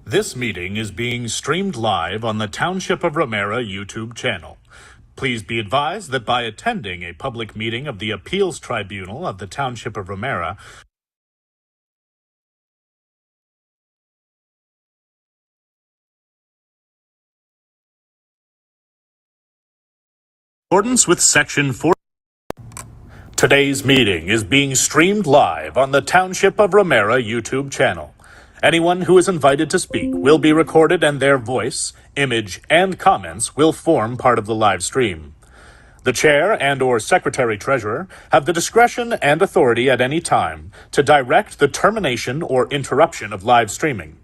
This meeting is being streamed live on the Township of Ramara YouTube channel. Please be advised that by attending a public meeting of the Appeals Tribunal of the Township of Ramara, in accordance with Section 4, today's meeting is being streamed live on the Township of Ramara YouTube channel. Anyone who is invited to speak will be recorded and their voice, image, and comments will form part of the live stream. The Chair and/or Secretary-Treasurer have the discretion and authority at any time to direct the termination or interruption of live streaming.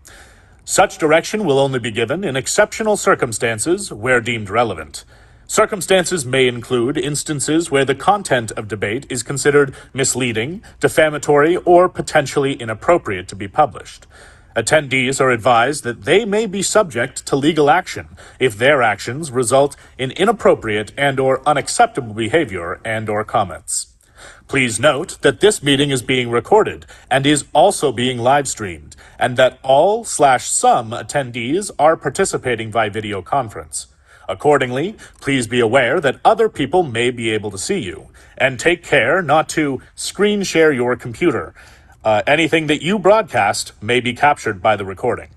Such direction will only be given in exceptional circumstances where deemed relevant. Circumstances may include instances where the content of debate is considered misleading, defamatory, or potentially inappropriate to be published. Attendees are advised that they may be subject to legal action if their actions result in inappropriate and/or unacceptable behavior and/or comments. Please note that this meeting is being recorded and is also being live streamed, and that all/some attendees are participating by video conference. Accordingly, please be aware that other people may be able to see you, and take care not to screen share your computer. Anything that you broadcast may be captured by the recording.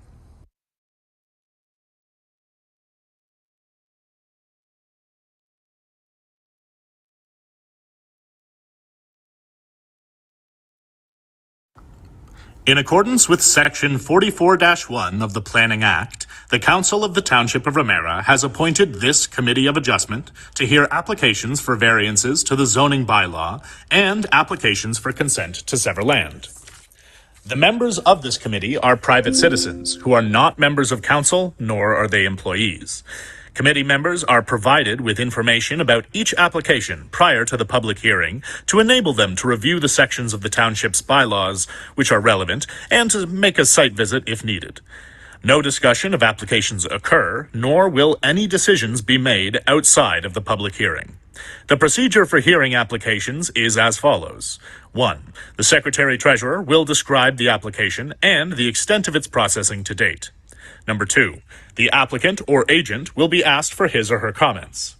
In accordance with Section 44-1 of the Planning Act, the Council of the Township of Ramara has appointed this Committee of Adjustment to hear applications for variances to the zoning bylaw and applications for consent to sever land. The members of this committee are private citizens who are not members of council, nor are they employees. Committee members are provided with information about each application prior to the public hearing to enable them to review the sections of the township's bylaws which are relevant and to make a site visit if needed. No discussion of applications occur, nor will any decisions be made outside of the public hearing. The procedure for hearing applications is as follows. 1. The Secretary-Treasurer will describe the application and the extent of its processing to date. Number 2. The applicant or agent will be asked for his or her comments.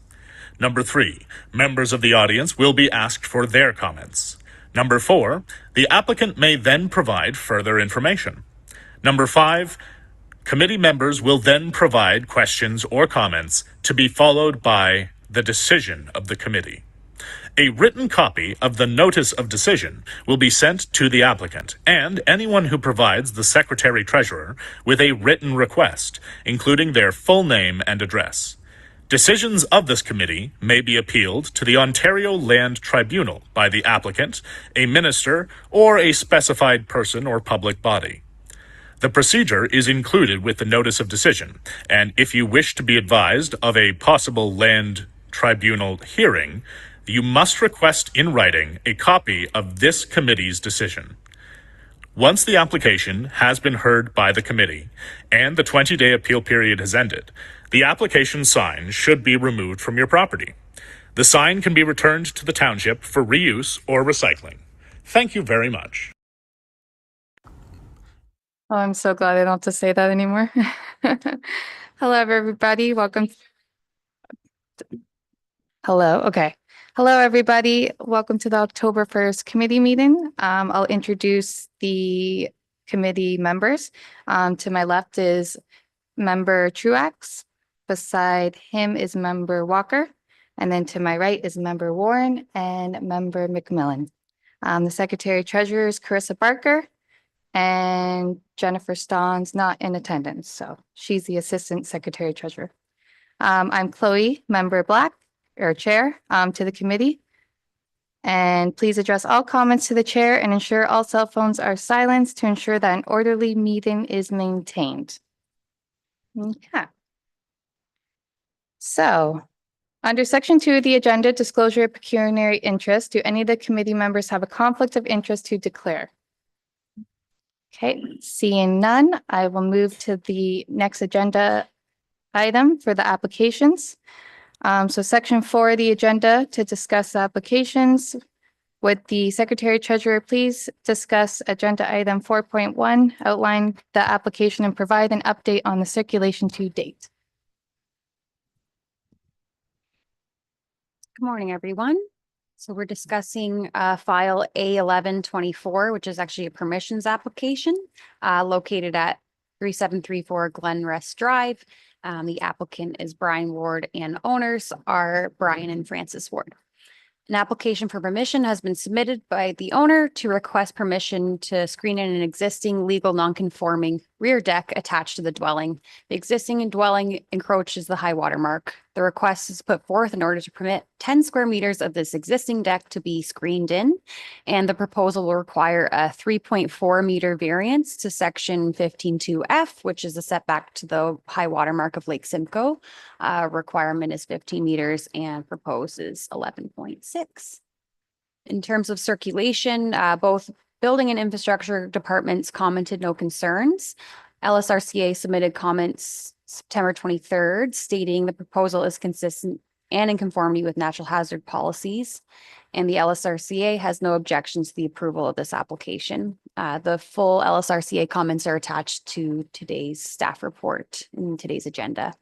Number 3. Members of the audience will be asked for their comments. Number 4. The applicant may then provide further information. Number 5. Committee members will then provide questions or comments to be followed by the decision of the committee. A written copy of the notice of decision will be sent to the applicant and anyone who provides the Secretary-Treasurer with a written request, including their full name and address. Decisions of this committee may be appealed to the Ontario Land Tribunal by the applicant, a minister, or a specified person or public body. The procedure is included with the notice of decision, and if you wish to be advised of a possible land tribunal hearing, you must request in writing a copy of this committee's decision. Once the application has been heard by the committee and the 20-day appeal period has ended, the application sign should be removed from your property. The sign can be returned to the township for reuse or recycling. Thank you very much. Oh, I'm so glad I don't have to say that anymore. Hello, everybody. Welcome. Hello. Okay. Hello, everybody. Welcome to the October 1st committee meeting. I'll introduce the committee members. To my left is member Truax. Beside him is member Walker. And then to my right is member Warren and member McMillan. The secretary treasurer is Carissa Barker. And Jennifer Stahn's not in attendance, so she's the assistant secretary treasurer. I'm Chloe, member Black, or chair, to the committee. And please address all comments to the chair and ensure all cell phones are silenced to ensure that an orderly meeting is maintained. Okay. So, under section 2 of the agenda, disclosure of pecuniary interest, do any of the committee members have a conflict of interest to declare? Okay, seeing none, I will move to the next agenda item for the applications. So section 4 of the agenda to discuss applications. Would the Secretary Treasurer please discuss agenda item 4.1, outline the application and provide an update on the circulation to date? Good morning, everyone. So we're discussing file A1124, which is actually a permissions application located at 3734 Glen Rest Drive. The applicant is Brian Ward and owners are Brian and Francis Ward. An application for permission has been submitted by the owner to request permission to screen in an existing legal non-conforming rear deck attached to the dwelling. The existing dwelling encroaches the high water mark. The request is put forth in order to permit 10 square meters of this existing deck to be screened in, and the proposal will require a 3.4 meter variance to section 15.2F, which is a setback to the high water mark of Lake Simcoe. Requirement is 15 meters and proposes 11.6. In terms of circulation, both building and infrastructure departments commented no concerns. LSRCA submitted comments September 23rd, stating the proposal is consistent and in conformity with natural hazard policies. And the LSRCA has no objections to the approval of this application. The full LSRCA comments are attached to today's staff report in today's agenda.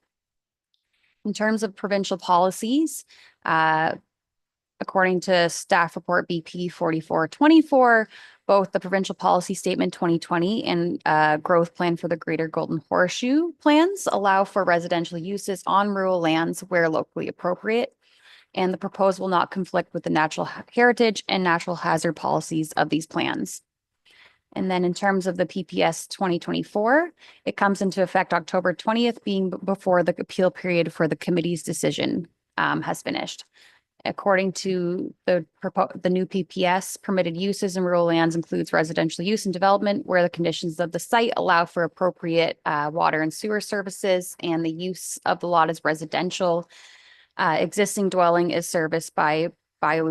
In terms of provincial policies, according to staff report BP 4424, both the provincial policy statement 2020 and growth plan for the Greater Golden Horseshoe plans allow for residential uses on rural lands where locally appropriate. And the proposal will not conflict with the natural heritage and natural hazard policies of these plans. And then in terms of the PPS 2024, it comes into effect October 20th, being before the appeal period for the committee's decision has finished. According to the new PPS, permitted uses in rural lands includes residential use and development where the conditions of the site allow for appropriate water and sewer services, and the use of the lot is residential. Existing dwelling is serviced by private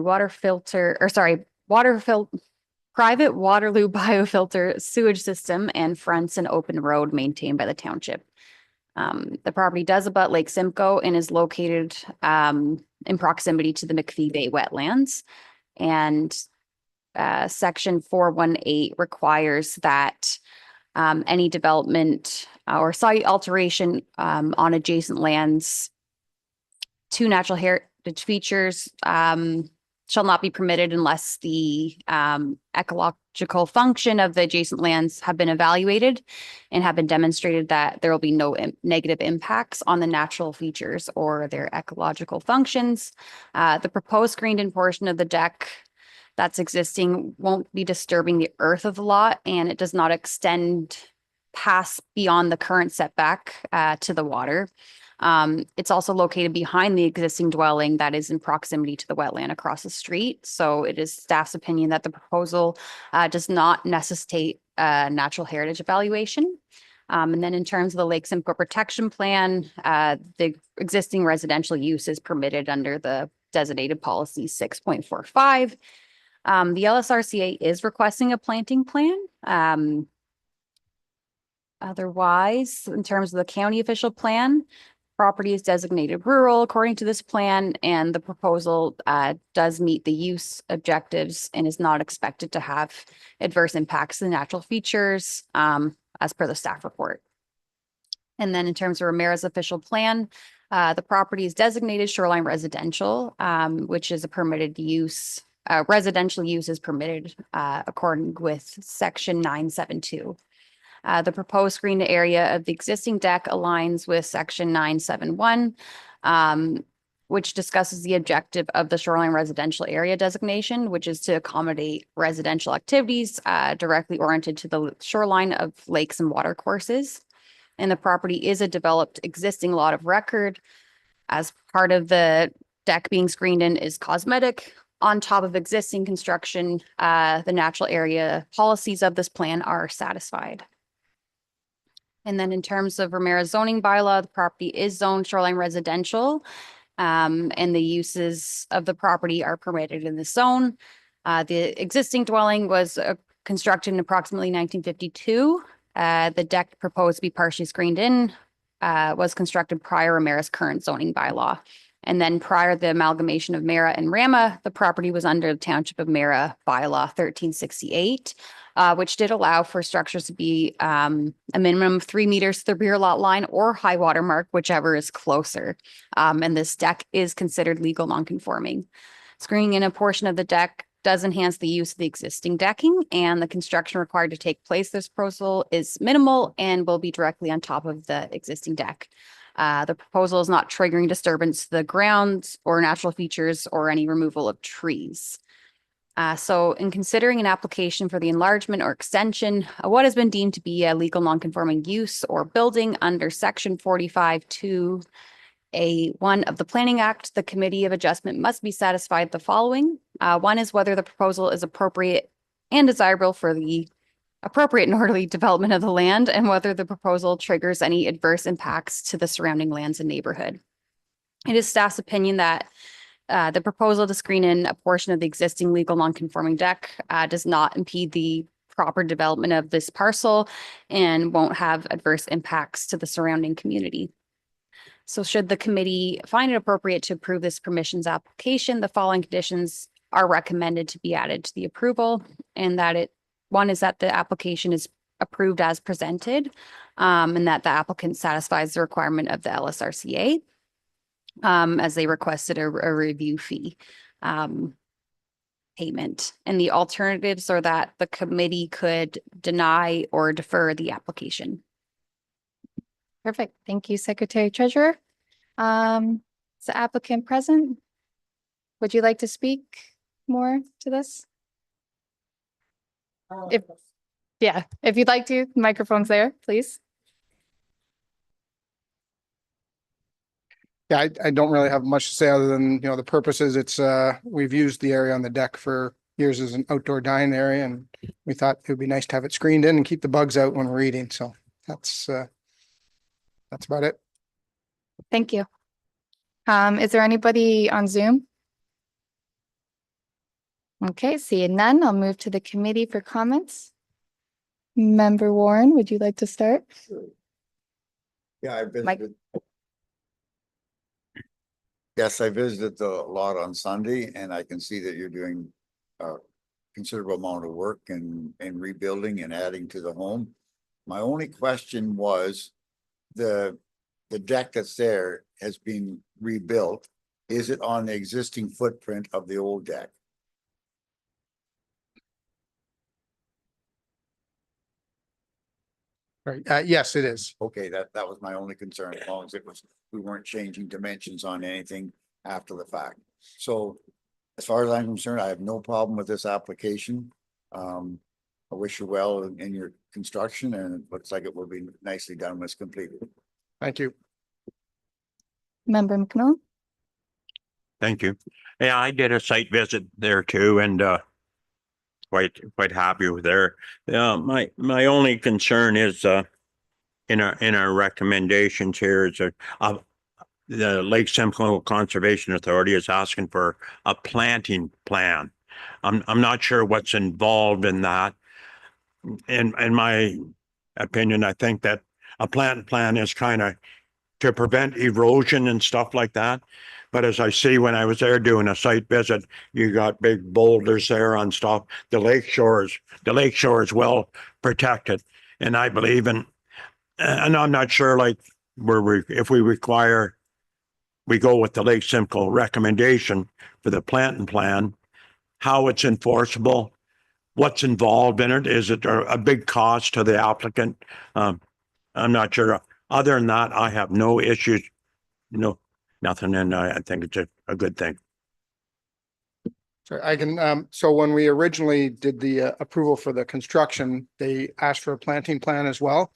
Waterloo biofilter sewage system and fronts an open road maintained by the township. The property does abut Lake Simcoe and is located in proximity to the McPhee Bay wetlands. And section 418 requires that any development or site alteration on adjacent lands to natural heritage features shall not be permitted unless the ecological function of the adjacent lands have been evaluated and have been demonstrated that there will be no negative impacts on the natural features or their ecological functions. The proposed screened-in portion of the deck that's existing won't be disturbing the earth of the lot, and it does not extend past beyond the current setback to the water. It's also located behind the existing dwelling that is in proximity to the wetland across the street. So it is staff's opinion that the proposal does not necessitate a natural heritage evaluation. And then in terms of the Lake Simcoe Protection Plan, the existing residential use is permitted under the designated policy 6.45. The LSRCA is requesting a planting plan. Otherwise, in terms of the county official plan, property is designated rural according to this plan, and the proposal does meet the use objectives and is not expected to have adverse impacts to the natural features as per the staff report. And then in terms of Ramara's official plan, the property is designated shoreline residential, which is a permitted use. Residential use is permitted according with section 972. The proposed screened area of the existing deck aligns with section 971, which discusses the objective of the shoreline residential area designation, which is to accommodate residential activities directly oriented to the shoreline of lakes and water courses. And the property is a developed existing lot of record. As part of the deck being screened in is cosmetic on top of existing construction. The natural area policies of this plan are satisfied. And then in terms of Ramara's zoning bylaw, the property is zoned shoreline residential, and the uses of the property are permitted in the zone. The existing dwelling was constructed in approximately 1952. The deck proposed to be partially screened in was constructed prior to Ramara's current zoning bylaw. And then prior to the amalgamation of Mara and Rama, the property was under the Township of Mara bylaw 1368, which did allow for structures to be a minimum of 3 meters to the rear lot line or high water mark, whichever is closer. And this deck is considered legal nonconforming. Screening in a portion of the deck does enhance the use of the existing decking, and the construction required to take place this proposal is minimal and will be directly on top of the existing deck. The proposal is not triggering disturbance to the grounds or natural features or any removal of trees. So in considering an application for the enlargement or extension, what has been deemed to be a legal nonconforming use or building under section 45(2)(a)(1) of the Planning Act, the Committee of Adjustment must be satisfied the following. One is whether the proposal is appropriate and desirable for the appropriate and orderly development of the land, and whether the proposal triggers any adverse impacts to the surrounding lands and neighborhood. It is staff's opinion that the proposal to screen in a portion of the existing legal nonconforming deck does not impede the proper development of this parcel and won't have adverse impacts to the surrounding community. So should the committee find it appropriate to approve this permissions application, the following conditions are recommended to be added to the approval, and that one is that the application is approved as presented, and that the applicant satisfies the requirement of the LSRCA, as they requested a review fee payment. And the alternatives are that the committee could deny or defer the application. Perfect. Thank you, Secretary Treasurer. Is the applicant present? Would you like to speak more to this? If you'd like to, microphone's there, please. Yeah, I don't really have much to say other than, the purpose is we've used the area on the deck for years as an outdoor dining area, and we thought it would be nice to have it screened in and keep the bugs out when we're eating. So that's about it. Thank you. Is there anybody on Zoom? Okay, seeing none, I'll move to the committee for comments. Member Warren, would you like to start? Yeah, I Mike? visited. Yes, I visited the lot on Sunday, and I can see that you're doing a considerable amount of work in rebuilding and adding to the home. My only question was, the deck that's there has been rebuilt. Is it on the existing footprint of the old deck? Right. Yes, it is. Okay, that was my only concern, as long as we weren't changing dimensions on anything after the fact. So as far as I'm concerned, I have no problem with this application. I wish you well in your construction, and it looks like it will be nicely done when it's completed. Thank you. Member McMillan? Thank you. Yeah, I did a site visit there too, and quite happy with there. My only concern is in our recommendations here is the Lake Simcoe Conservation Authority is asking for a planting plan. I'm not sure what's involved in that. In my opinion, I think that a plant plan is kind of to prevent erosion and stuff like that. But as I see when I was there doing a site visit, you got big boulders there on stuff. The lake shore is well protected. And I believe in, and I'm not sure like if we go with the Lake Simcoe recommendation for the planting plan, how it's enforceable, what's involved in it. Is it a big cost to the applicant? I'm not sure. Other than that, I have no issues, nothing, and I think it's a good thing. So I can, so when we originally did the approval for the construction, they asked for a planting plan as well.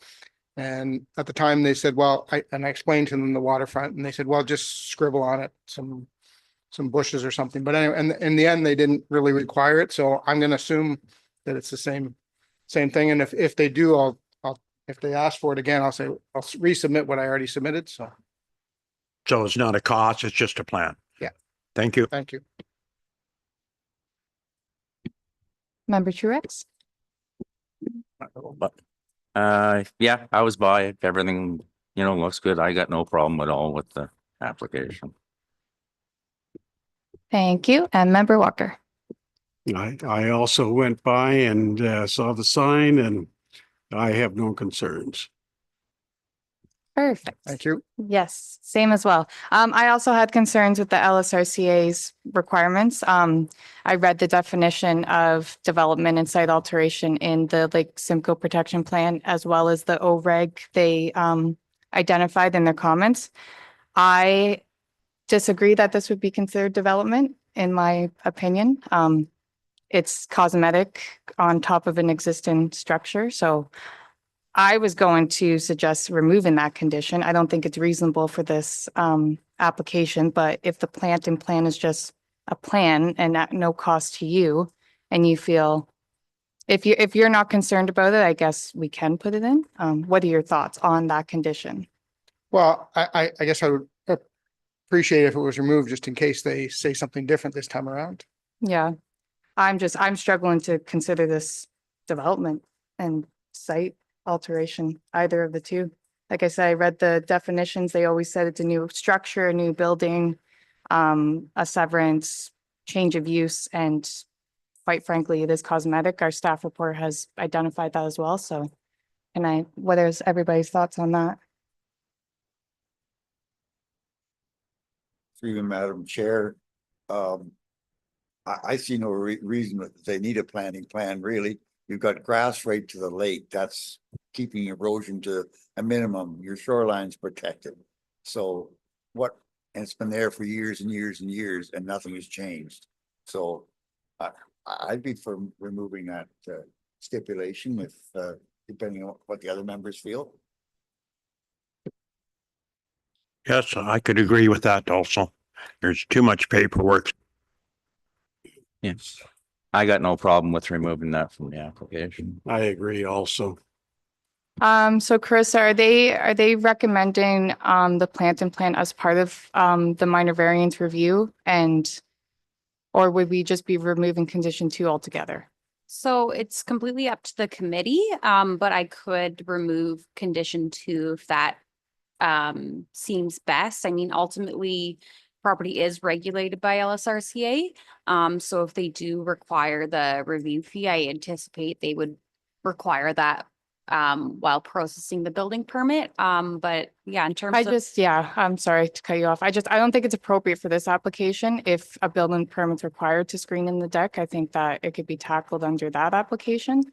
And at the time they said, well, I explained to them the waterfront, and they said, well, just scribble on it some bushes or something. But anyway, and in the end, they didn't really require it. So I'm going to assume that it's the same thing. And if they do, if they ask for it again, I'll resubmit what I already submitted. So it's not a cost, it's just a plan. Yeah. Thank you. Thank you. Member Truex? Yeah, I was by it. Everything, looks good. I got no problem at all with the application. Thank you. And Member Walker. I also went by and saw the sign and I have no concerns. Perfect. Thank you. Yes, same as well. I also had concerns with the LSRCA's requirements. I read the definition of development and site alteration in the Lake Simcoe Protection Plan as well as the OREG they identified in their comments. I disagree that this would be considered development, in my opinion. It's cosmetic on top of an existing structure, so I was going to suggest removing that condition. I don't think it's reasonable for this application, but if the planting plan is just a plan and at no cost to you, and you feel if you're not concerned about it, I guess we can put it in. What are your thoughts on that condition? Well, I guess I would appreciate if it was removed just in case they say something different this time around. Yeah, I'm struggling to consider this development and site alteration, either of the two. Like I said, I read the definitions. They always said it's a new structure, a new building, a severance, change of use, and quite frankly, it is cosmetic. Our staff report has identified that as well. So, what is everybody's thoughts on that? Through you, Madam Chair, I see no reason that they need a planting plan, really. You've got grass right to the lake. That's keeping erosion to a minimum. Your shoreline's protected. So what, and it's been there for years and years and years and nothing has changed. So I'd be for removing that stipulation if depending on what the other members feel. Yes, I could agree with that also. There's too much paperwork. Yes. I got no problem with removing that from the application. I agree also. So Chris, are they recommending the planting plan as part of the minor variance review or would we just be removing condition 2 altogether? So it's completely up to the committee, but I could remove condition 2 if that seems best. I mean, ultimately, property is regulated by LSRCA. So if they do require the review fee, I anticipate they would require that while processing the building permit. But yeah, in terms of I'm sorry to cut you off. I don't think it's appropriate for this application. If a building permit's required to screen in the deck, I think that it could be tackled under that application.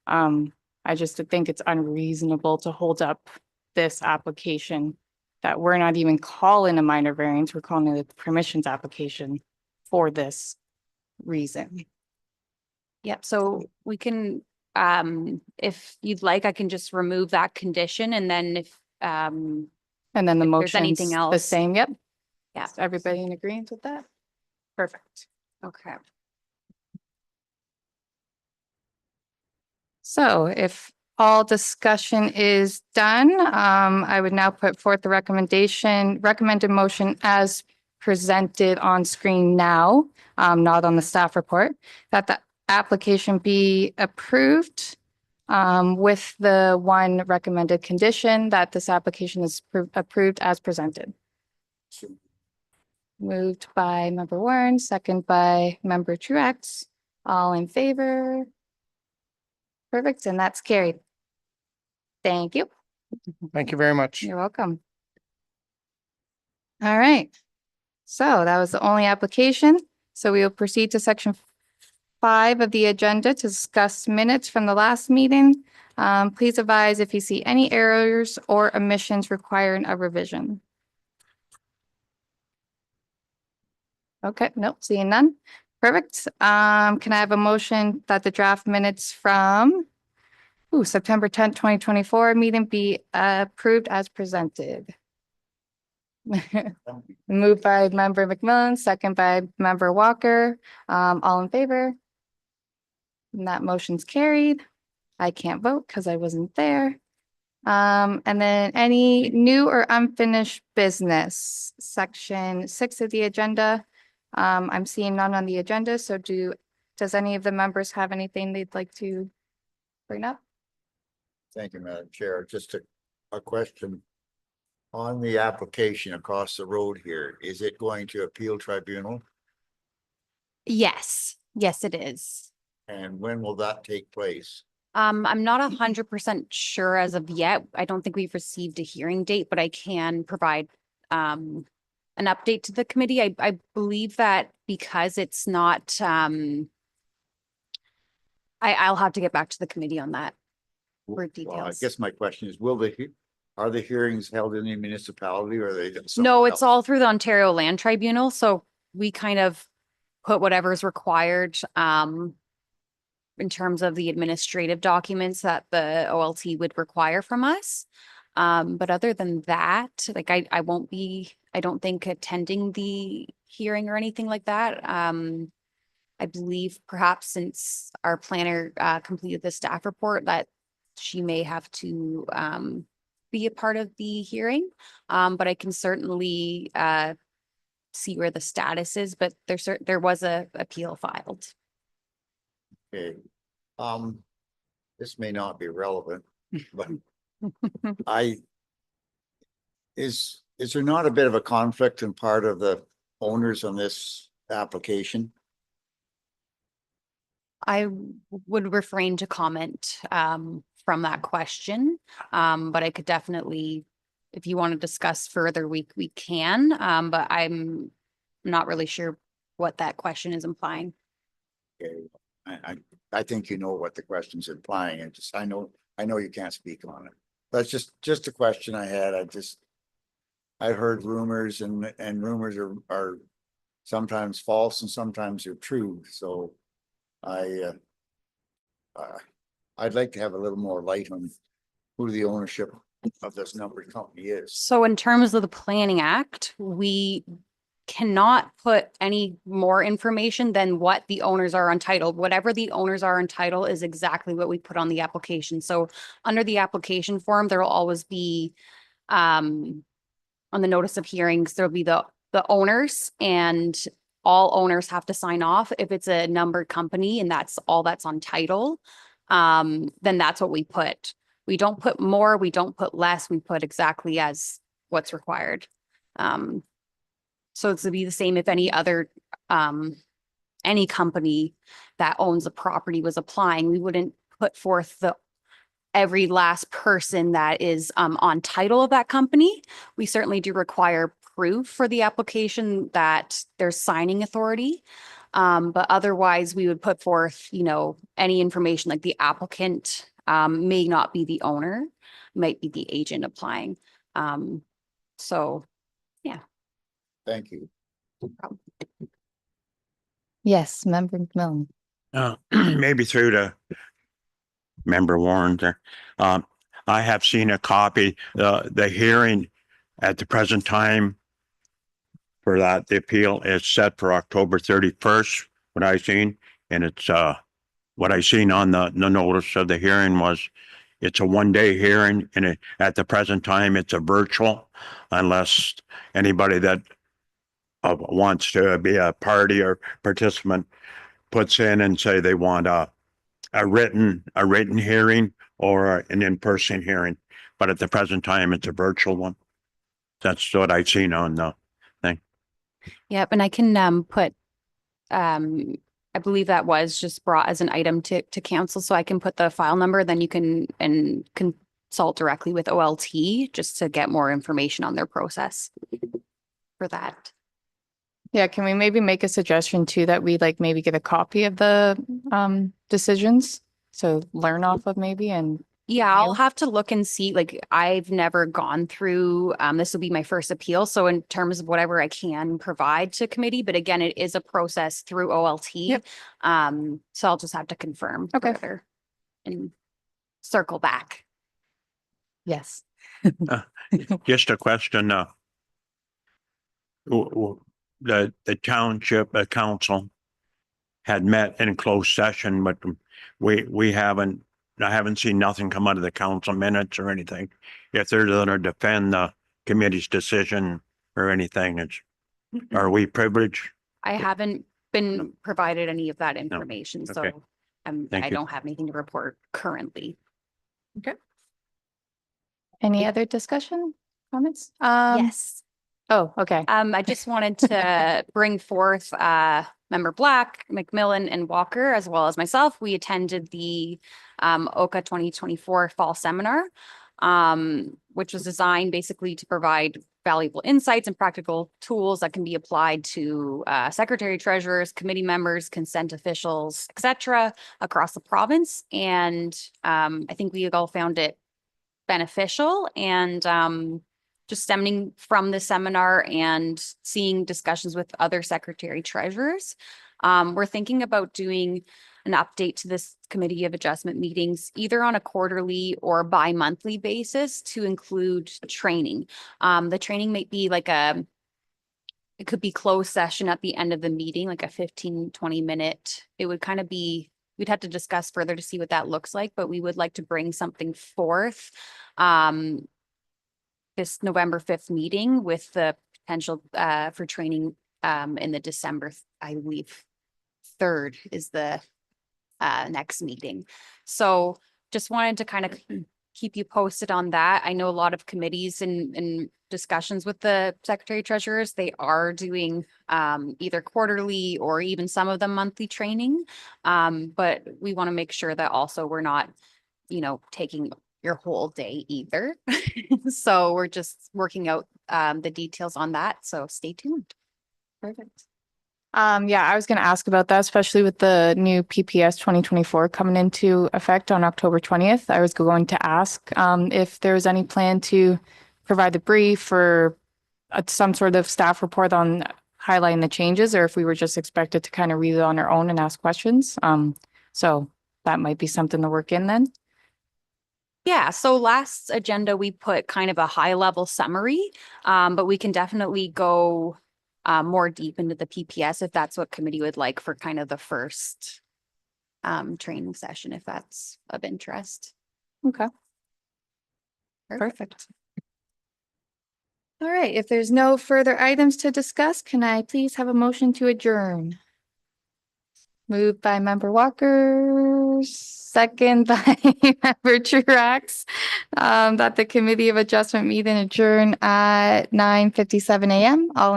I just think it's unreasonable to hold up this application that we're not even calling a minor variance, we're calling it a permissions application for this reason. Yep, so we can, if you'd like, I can just remove that condition and then if And then the If there's motion's anything the else. same, yep. Yeah. Is everybody in agreement with that? Perfect. Okay. So if all discussion is done, I would now put forth the recommended motion as presented on screen now, not on the staff report, that the application be approved with the one recommended condition that this application is approved as presented. Moved by Member Warren, second by Member Truax. All in favor? Perfect, and that's carried. Thank you. Thank you very much. You're welcome. All right. So that was the only application. So we will proceed to section 5 of the agenda to discuss minutes from the last meeting. Please advise if you see any errors or omissions requiring a revision. Okay, nope, seeing none. Perfect. Can I have a motion that the draft minutes from September 10th, 2024 meeting be approved as presented? Moved by Member McMillan, second by Member Walker. All in favor? And that motion's carried. I can't vote because I wasn't there. And then any new or unfinished business, section 6 of the agenda. I'm seeing none on the agenda, so does any of the members have anything they'd like to bring up? Thank you, Madam Chair. Just a question. On the application across the road here, is it going to appeal tribunal? Yes, yes, it is. And when will that take place? I'm not 100% sure as of yet. I don't think we've received a hearing date, but I can provide an update to the committee. I believe that because it's not I'll have to get back to the committee on that for Well, I details. guess my question is, are the hearings held in the municipality or are they? No, somewhere it's else? all through the Ontario Land Tribunal, so we kind of put whatever's required in terms of the administrative documents that the OLT would require from us. But other than that, like I won't be, I don't think attending the hearing or anything like that. I believe perhaps since our planner completed the staff report that she may have to be a part of the hearing. But I can certainly see where the status is, but there was a appeal filed. Okay. This may not be relevant, but is there not a bit of a conflict in part of the owners on this application? I would refrain to comment from that question. But I could definitely, if you want to discuss further, we can. But I'm not really sure what that question is implying. Okay, I think you know what the question's implying, and just, I know you can't speak on it. That's just a question I had. I heard rumors and rumors are sometimes false and sometimes they're true, so I'd like to have a little more light on who the ownership of this numbered company is. So in terms of the Planning Act, we cannot put any more information than what the owners are entitled. Whatever the owners are entitled is exactly what we put on the application. So under the application form, there will always be on the notice of hearings, there'll be the owners, and all owners have to sign off. If it's a numbered company and that's all that's on title, then that's what we put. We don't put more, we don't put less, we put exactly as what's required. So it's to be the same if any other any company that owns a property was applying, we wouldn't put forth every last person that is on title of that company. We certainly do require proof for the application that there's signing authority. But otherwise we would put forth, any information like the applicant may not be the owner, might be the agent applying. So, yeah. Thank you. Yes, Member Milne. Maybe through the member Warren there. I have seen a copy, the hearing at the present time for that, the appeal is set for October 31st, what I seen. And it's, what I seen on the notice of the hearing was it's a 1-day hearing, and at the present time, it's a virtual unless anybody that wants to be a party or participant puts in and say they want a written hearing or an in-person hearing. But at the present time, it's a virtual one. That's what I've seen on the thing. Yep, and I can put I believe that was just brought as an item to council, so I can put the file number, then you can consult directly with OLT just to get more information on their process for that. Yeah, can we maybe make a suggestion too that we maybe get a copy of the decisions? So learn off of maybe and. Yeah, I'll You? have to look and see, I've never gone through, this will be my first appeal. So in terms of whatever I can provide to committee, but again, it is a process through OLT. Yep. So I'll just have to confirm Okay. further and circle back. Yes. Just a question, the township council had met in closed session, but I haven't seen nothing come out of the council minutes or anything. If they're gonna defend the committee's decision or anything, are we privileged? I haven't been provided any of that information, Okay. so Thank I you. don't have anything to report currently. Any other discussion, comments? Yes. Oh, okay. I just wanted to bring forth Member Black, McMillan, and Walker, as well as myself. We attended the OCA 2024 Fall Seminar, which was designed basically to provide valuable insights and practical tools that can be applied to secretary treasurers, committee members, consent officials, etc., across the province. And I think we all found it beneficial, and just stemming from the seminar and seeing discussions with other secretary treasurers. We're thinking about doing an update to this committee of adjustment meetings, either on a quarterly or bi-monthly basis, to include training. The training might be like it could be closed session at the end of the meeting, like a 15-20 minute. It would kind of be, we'd have to discuss further to see what that looks like, but we would like to bring something forth this November 5th meeting with the potential for training in the December, I believe, 3rd is the next meeting. So just wanted to kind of keep you posted on that. I know a lot of committees and discussions with the secretary treasurers, they are doing either quarterly or even some of them monthly training. But we want to make sure that also we're not, taking your whole day either. So we're just working out the details on that. So stay tuned. Perfect. Yeah, I was going to ask about that, especially with the new PPS 2024 coming into effect on October 20th. I was going to ask if there was any plan to provide the brief or some sort of staff report on highlighting the changes, or if we were just expected to kind of read it on our own and ask questions. So that might be something to work in then. Yeah, so last agenda, we put kind of a high level summary, but we can definitely go more deep into the PPS if that's what committee would like for kind of the first training session, if that's of interest. Okay. Perfect. All right, if there's no further items to discuss, can I please have a motion to adjourn? Moved by Member Walker, second by Member Truax, that the Committee of Adjustment meeting adjourn at 9:57 a.m. All in